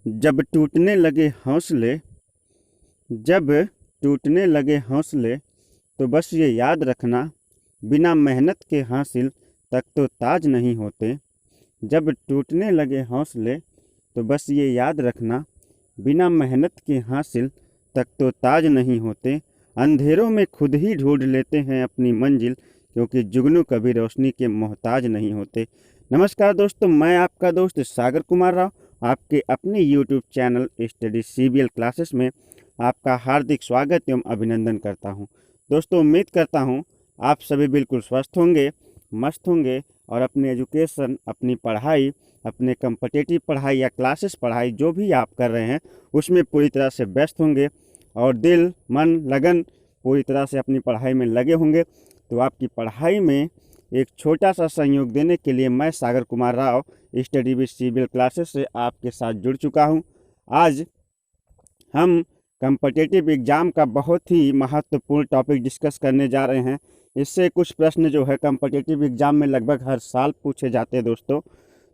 जब टूटने लगे हौसले, जब टूटने लगे हौसले, तो बस ये याद रखना, बिना मेहनत के हासिल तक तो ताज नहीं होते। जब टूटने लगे हौसले, तो बस ये याद रखना, बिना मेहनत के हासिल तक तो ताज नहीं होते। अंधेरों में खुद ही ढूंढ लेते हैं अपनी मंजिल, क्योंकि जुगनू कभी रोशनी के मोहताज नहीं होते। नमस्कार दोस्तों, मैं आपका दोस्त सागर कुमार राव आपके अपने YouTube channel study CBL classes में आपका हार्दिक स्वागत एवं अभिनंदन करता हूं। दोस्तों, उम्मीद करता हूं आप सभी बिल्कुल स्वस्थ होंगे, मस्त होंगे और अपनी एजुकेशन, अपनी पढ़ाई, अपने कम्पिटिटिव पढ़ाई या क्लासेस पढ़ाई जो भी आप कर रहे हैं उसमें पूरी तरह से व्यस्त होंगे और दिल, मन, लगन पूरी तरह से अपनी पढ़ाई में लगे होंगे। तो आपकी पढ़ाई में एक छोटा सा सहयोग देने के लिए मैं Sagar Kumar Rao study with CBL classes से आपके साथ जुड़ चुका हूं। आज हम कम्पिटिटिव एग्ज़ाम का बहुत ही महत्वपूर्ण टॉपिक डिस्कस करने जा रहे हैं। इससे कुछ प्रश्न जो है कम्पिटिटिव एग्ज़ाम में लगभग हर साल पूछे जाते हैं दोस्तों।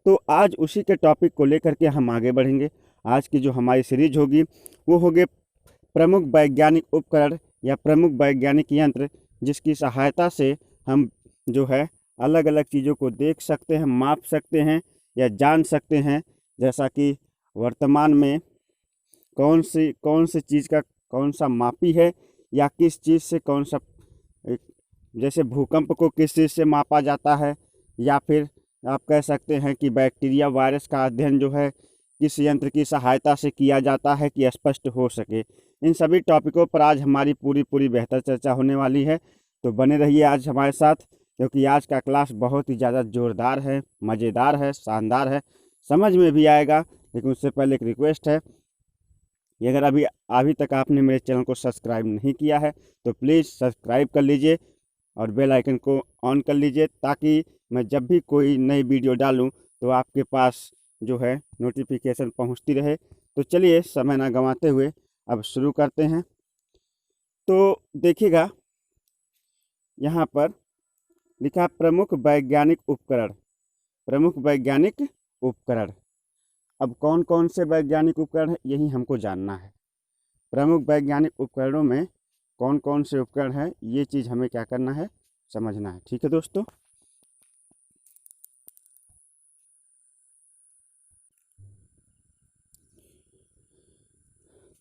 तो आज उसी के टॉपिक को लेकर के हम आगे बढ़ेंगे। आज की जो हमारी सीरीज होगी वो होगी प्रमुख वैज्ञानिक उपकरण या प्रमुख वैज्ञानिक यंत्र, जिसकी सहायता से हम जो है अलग अलग चीज़ों को देख सकते हैं, माप सकते हैं या जान सकते हैं। जैसा कि वर्तमान में कौन सी चीज़ का कौन सा मापी है या किस चीज़ से कौन सा, जैसे भूकंप को किस चीज़ से मापा जाता है, या फिर आप कह सकते हैं कि बैक्टीरिया वायरस का अध्ययन जो है किस यंत्र की सहायता से किया जाता है कि स्पष्ट हो सके। इन सभी टॉपिकों पर आज हमारी पूरी बेहतर चर्चा होने वाली है। तो बने रहिए आज हमारे साथ, क्योंकि आज का क्लास बहुत ही ज़्यादा ज़ोरदार है, मज़ेदार है, शानदार है, समझ में भी आएगा। लेकिन उससे पहले एक रिक्वेस्ट है कि अगर अभी तक आपने मेरे चैनल को सब्सक्राइब नहीं किया है तो प्लीज़ सब्सक्राइब कर लीजिए और बेल आइकन को ऑन कर लीजिए, ताकि मैं जब भी कोई नई वीडियो डालूं तो आपके पास जो है नोटिफिकेशन पहुंचती रहे। तो चलिए समय ना गंवाते हुए अब शुरू करते हैं। तो देखिएगा, यहाँ पर लिखा प्रमुख वैज्ञानिक उपकरण, प्रमुख वैज्ञानिक उपकरण। अब कौन कौन से वैज्ञानिक उपकरण हैं यही हमको जानना है। प्रमुख वैज्ञानिक उपकरणों में कौन कौन से उपकरण हैं, ये चीज़ हमें क्या करना है, समझना है। ठीक है दोस्तों,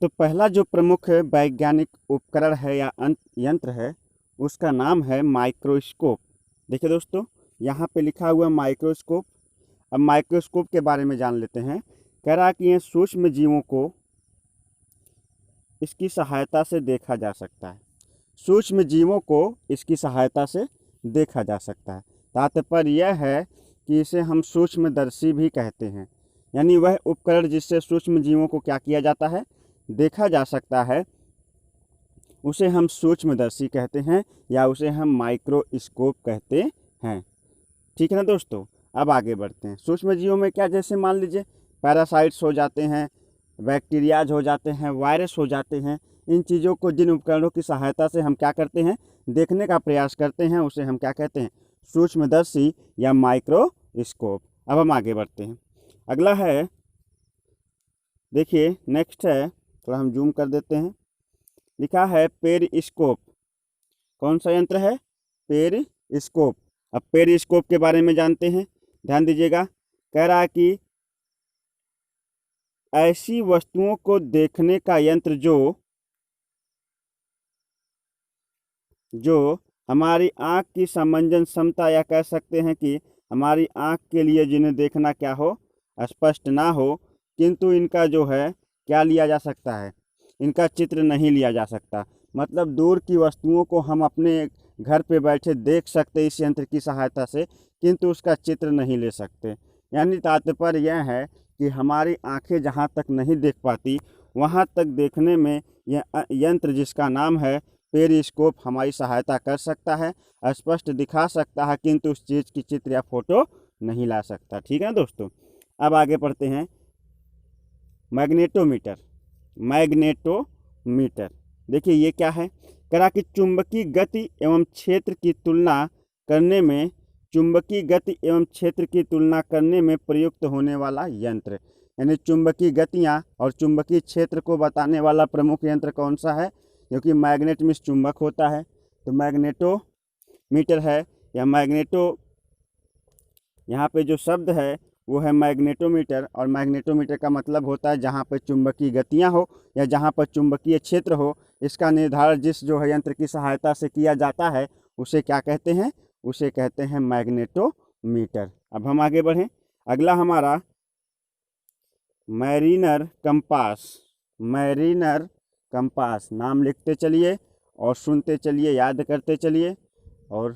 तो पहला जो प्रमुख वैज्ञानिक उपकरण है या यंत्र है उसका नाम है माइक्रोस्कोप। देखिए दोस्तों, यहाँ पे लिखा हुआ माइक्रोस्कोप। अब माइक्रोस्कोप के बारे में जान लेते हैं। कह रहा है कि यह सूक्ष्म जीवों को इसकी सहायता से देखा जा सकता है, सूक्ष्म जीवों को इसकी सहायता से देखा जा सकता है। तात्पर्य यह है कि इसे हम सूक्ष्मदर्शी भी कहते हैं, यानी वह उपकरण जिससे सूक्ष्म जीवों को क्या किया जाता है, देखा जा सकता है, उसे हम सूक्ष्मदर्शी कहते हैं या उसे हम माइक्रोस्कोप कहते हैं। ठीक है ना दोस्तों। अब आगे बढ़ते हैं। सूक्ष्म जीवों में क्या, जैसे मान लीजिए पैरासाइट्स हो जाते हैं, बैक्टीरियाज हो जाते हैं, वायरस हो जाते हैं। इन चीज़ों को जिन उपकरणों की सहायता से हम क्या करते हैं, देखने का प्रयास करते हैं, उसे हम क्या कहते हैं, सूक्ष्मदर्शी या माइक्रोस्कोप। अब हम आगे बढ़ते हैं। अगला है, देखिए नेक्स्ट है, थोड़ा हम जूम कर देते हैं। लिखा है पेरिस्कोप। कौन सा यंत्र है, पेरिस्कोप। अब पेरिस्कोप के बारे में जानते हैं, ध्यान दीजिएगा। कह रहा है कि ऐसी वस्तुओं को देखने का यंत्र जो हमारी आँख की समंजन क्षमता, या कह सकते हैं कि हमारी आँख के लिए जिन्हें देखना क्या हो, स्पष्ट ना हो, किंतु इनका जो है क्या लिया जा सकता है, इनका चित्र नहीं लिया जा सकता। मतलब दूर की वस्तुओं को हम अपने घर पे बैठे देख सकते इस यंत्र की सहायता से, किंतु उसका चित्र नहीं ले सकते। यानी तात्पर्य यह है कि हमारी आंखें जहां तक नहीं देख पाती वहां तक देखने में यह यंत्र जिसका नाम है पेरिस्कोप हमारी सहायता कर सकता है, स्पष्ट दिखा सकता है, किंतु उस चीज़ की चित्र या फोटो नहीं ला सकता। ठीक है दोस्तों। अब आगे बढ़ते हैं। मैग्नेटोमीटर। मैग्नेटोमीटर देखिए ये क्या है। करा कि चुंबकीय गति एवं क्षेत्र की तुलना करने में, चुंबकीय गति एवं क्षेत्र की तुलना करने में प्रयुक्त होने वाला यंत्र। यानी चुंबकीय गतियाँ और चुंबकीय क्षेत्र को बताने वाला प्रमुख यंत्र कौन सा है, क्योंकि मैग्नेट में चुंबक होता है तो मैग्नेटोमीटर है, या मैग्नेटो यहाँ पे जो शब्द है वो है मैग्नेटोमीटर, और मैग्नेटोमीटर का मतलब होता है जहाँ पर चुंबकीय गतियाँ हो या जहाँ पर चुंबकीय क्षेत्र हो, इसका निर्धारण जिस जो है यंत्र की सहायता से किया जाता है उसे क्या कहते हैं, उसे कहते हैं मैग्नेटोमीटर। अब हम आगे बढ़ें, अगला हमारा मैरीनर कंपास। मैरीनर कंपास नाम लिखते चलिए और सुनते चलिए, याद करते चलिए, और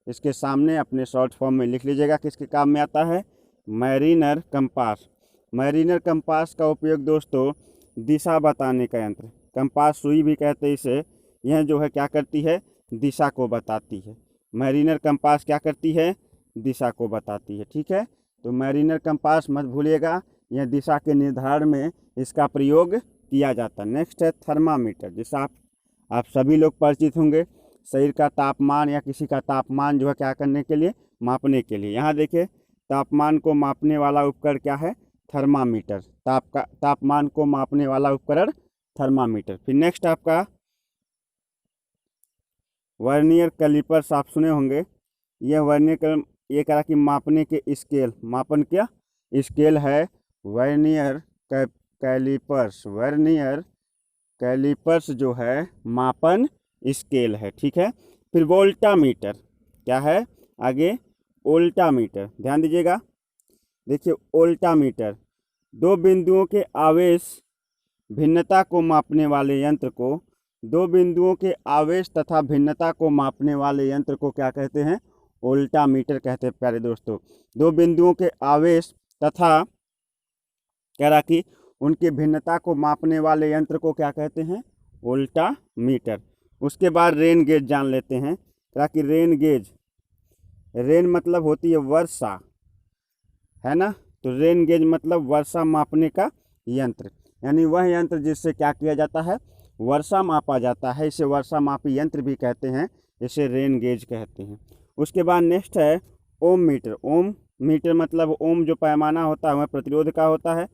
इसके सामने अपने शॉर्ट फॉर्म में लिख लीजिएगा किसके काम में आता है, मैरीनर कंपास। मैरीनर कंपास का उपयोग दोस्तों दिशा बताने का यंत्र, कंपास सुई भी कहते हैं इसे, यह जो है क्या करती है, दिशा को बताती है। मैरीनर कंपास क्या करती है, दिशा को बताती है। ठीक है, तो मैरीनर कंपास मत भूलिएगा, यह दिशा के निर्धारण में इसका प्रयोग किया जाता है। नेक्स्ट है थर्मामीटर, जिससे आप सभी लोग परिचित होंगे, शरीर का तापमान या किसी का तापमान जो है क्या करने के लिए, मापने के लिए। यहाँ देखिए तापमान को मापने वाला उपकरण क्या है, थर्मामीटर। तापमान को मापने वाला उपकरण थर्मामीटर। फिर नेक्स्ट आपका वर्नियर कैलिपर्स, आप सुने होंगे, यह वर्नियर ये करा कि मापने के स्केल, मापन क्या स्केल है, वर्नियर कैलिपर्स। वर्नियर कैलिपर्स जो है मापन स्केल है। ठीक है, फिर वोल्टामीटर क्या है, आगे वोल्टामीटर, ध्यान दीजिएगा। देखिए वोल्टामीटर दो बिंदुओं के आवेश भिन्नता को मापने वाले यंत्र को, दो बिंदुओं के आवेश तथा भिन्नता को मापने वाले यंत्र को क्या कहते हैं, वोल्टामीटर कहते हैं। प्यारे दोस्तों, दो बिंदुओं के आवेश तथा कह रहा कि उनकी भिन्नता को मापने वाले यंत्र को क्या कहते हैं, वोल्टामीटर। उसके बाद रेन गेज जान लेते हैं, कह कि रेन गेज, रेन मतलब होती है वर्षा, है ना, तो रेन गेज मतलब वर्षा मापने का यंत्र, यानी वह यंत्र जिससे क्या किया जाता है, वर्षा मापा जाता है, इसे वर्षा मापी यंत्र भी कहते हैं, इसे रेन गेज कहते हैं। उसके बाद नेक्स्ट है ओम मीटर। ओम मीटर मतलब ओम जो पैमाना होता है वह प्रतिरोध का होता है,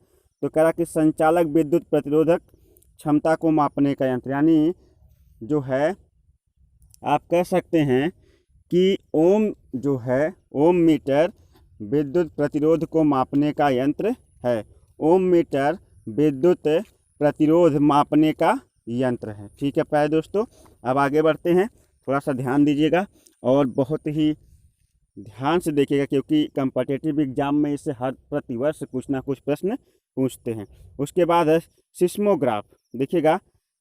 तो कह रहा कि संचालक विद्युत प्रतिरोधक क्षमता को मापने का यंत्र, यानी जो है आप कह सकते हैं कि ओम जो है, ओम मीटर विद्युत प्रतिरोध को मापने का यंत्र है। ओम मीटर विद्युत प्रतिरोध मापने का यंत्र है। ठीक है प्यारे दोस्तों, अब आगे बढ़ते हैं, थोड़ा सा ध्यान दीजिएगा और बहुत ही ध्यान से देखिएगा, क्योंकि कम्पिटिटिव एग्जाम में इससे हर प्रतिवर्ष कुछ ना कुछ प्रश्न पूछते हैं। उसके बाद है सिस्मोग्राफ, देखिएगा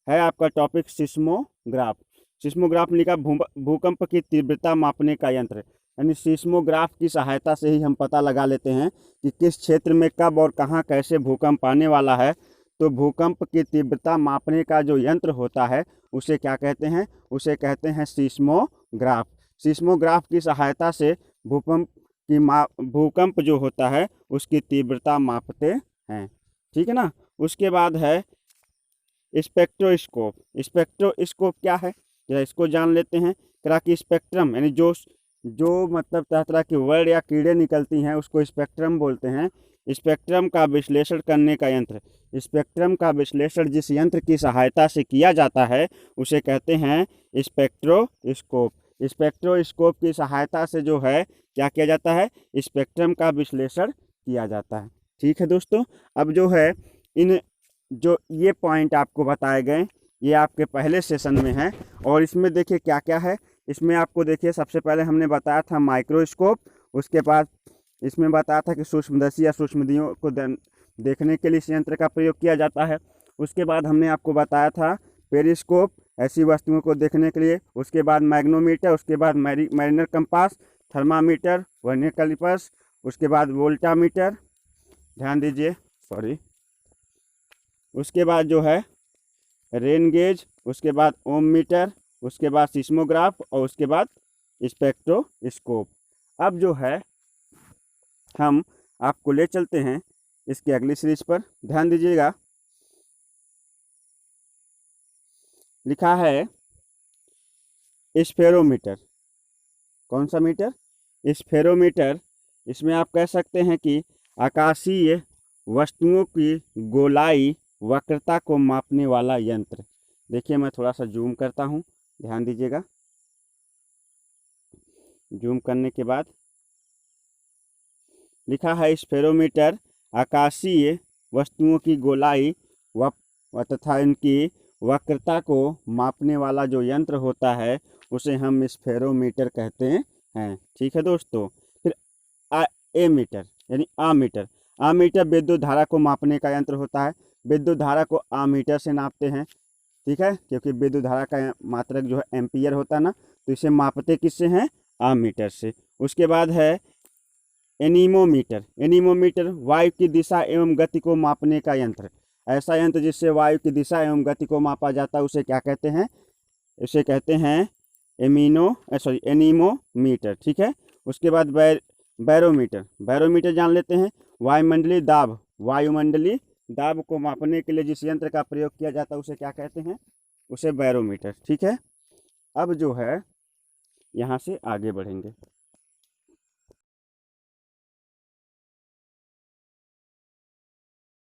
है आपका टॉपिक सिस्मोग्राफ। सिस्मोग्राफ लिखा भूकंप की तीव्रता मापने का यंत्र, यानी सिस्मोग्राफ की सहायता से ही हम पता लगा लेते हैं कि किस क्षेत्र में कब और कहाँ कैसे भूकंप आने वाला है। तो भूकंप की तीव्रता मापने का जो यंत्र होता है उसे क्या कहते हैं, उसे कहते हैं सिस्मोग्राफ। सिस्मोग्राफ की सहायता से भूकंप जो होता है उसकी तीव्रता मापते हैं। ठीक है ना। उसके बाद है स्पेक्ट्रोस्कोप। स्पेक्ट्रोस्कोप क्या है, जरा इसको जान लेते हैं। तरह की स्पेक्ट्रम, यानी जो मतलब तरह तरह की वर्ड या कीड़े निकलती हैं उसको स्पेक्ट्रम बोलते हैं। स्पेक्ट्रम का विश्लेषण करने का यंत्र, स्पेक्ट्रम का विश्लेषण जिस यंत्र की सहायता से किया जाता है उसे कहते हैं स्पेक्ट्रोस्कोप। स्पेक्ट्रोस्कोप की सहायता से जो है क्या किया जाता है, स्पेक्ट्रम का विश्लेषण किया जाता है। ठीक है दोस्तों, अब जो है जो ये पॉइंट आपको बताए गए ये आपके पहले सेशन में है, और इसमें देखिए क्या क्या है। इसमें आपको देखिए सबसे पहले हमने बताया था माइक्रोस्कोप, उसके बाद इसमें बताया था कि सूक्ष्मदर्शी या सूक्ष्मदर्शियों को देखने के लिए इस यंत्र का प्रयोग किया जाता है। उसके बाद हमने आपको बताया था पेरिस्कोप, ऐसी वस्तुओं को देखने के लिए। उसके बाद मैग्नोमीटर, उसके बाद mariner compass, thermometer, vernier callipers, उसके बाद वोल्टामीटर, ध्यान दीजिए, सॉरी, उसके बाद जो है रेन गेज, उसके बाद ओम मीटर, उसके बाद सिस्मोग्राफ, और उसके बाद स्पेक्ट्रोस्कोप। अब जो है हम आपको ले चलते हैं इसकी अगली सीरीज पर, ध्यान दीजिएगा। लिखा है स्फेरोमीटर। कौन सा मीटर, स्फेरोमीटर। इसमें आप कह सकते हैं कि आकाशीय वस्तुओं की गोलाई वक्रता को मापने वाला यंत्र। देखिए मैं थोड़ा सा जूम करता हूँ, ध्यान दीजिएगा। जूम करने के बाद लिखा है स्फेरोमीटर आकाशीय वस्तुओं की गोलाई तथा इनकी वक्रता को मापने वाला जो यंत्र होता है उसे हम स्फेरोमीटर कहते हैं। ठीक है दोस्तों। फिर एमीटर यानी आमीटर। आमीटर विद्युत धारा को मापने का यंत्र होता है। विद्युत धारा को आमीटर से नापते हैं, ठीक है, क्योंकि विद्युत धारा का मात्रक जो है एम्पियर होता है ना, तो इसे मापते किससे हैं? आमीटर से। उसके बाद है एनीमोमीटर। एनीमोमीटर वायु की दिशा एवं गति को मापने का यंत्र। ऐसा यंत्र जिससे वायु की दिशा एवं गति को मापा जाता है उसे क्या कहते हैं? इसे कहते हैं एनीमोमीटर। ठीक है। उसके बाद बैरोमीटर। बैरोमीटर जान लेते हैं। वायुमंडलीय दाब। वायुमंडलीय दाब को मापने के लिए जिस यंत्र का प्रयोग किया जाता है उसे क्या कहते हैं? उसे बैरोमीटर। ठीक है। अब जो है यहाँ से आगे बढ़ेंगे।